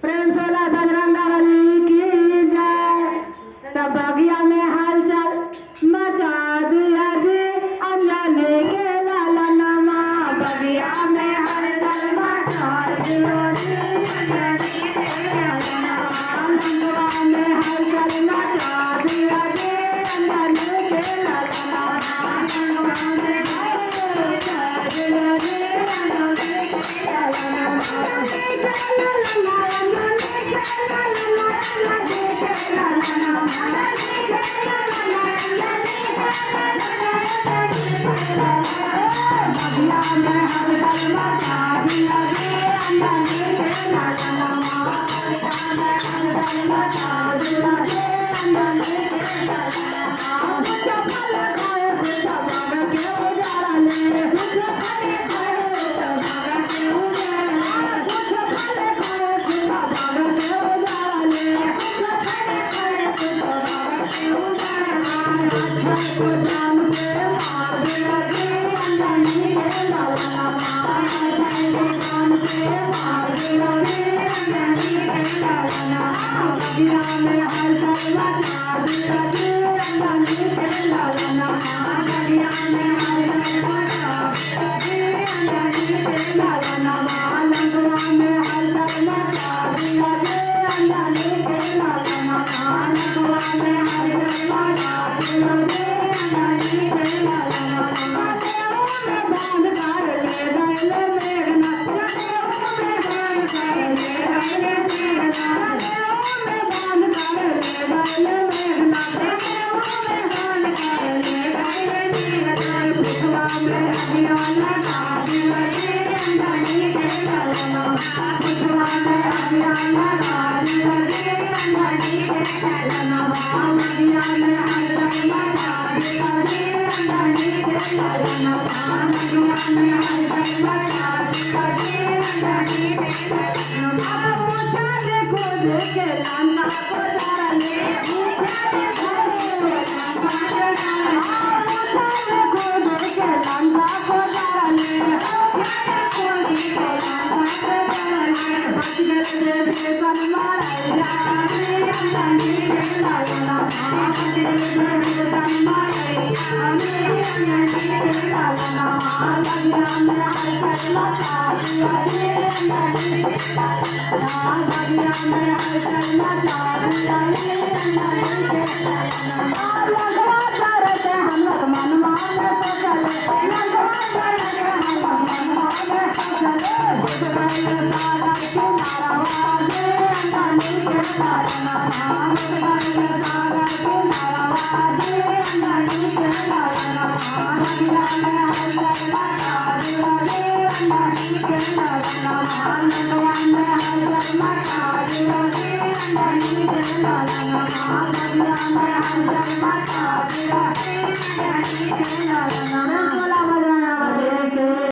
प्रेम चला बजरंगा बली की जय। तब बगिया में हालचाल मचा दिया जी अनजाने के लाला नमा। बगिया में हालचाल मचा दिया जी अनजाने के लाला नमा। लंगवा में हालचाल मचा दिया जी अनजाने के लाला नमा। लंगवा में हालचाल दिया जी अनजाने के लाला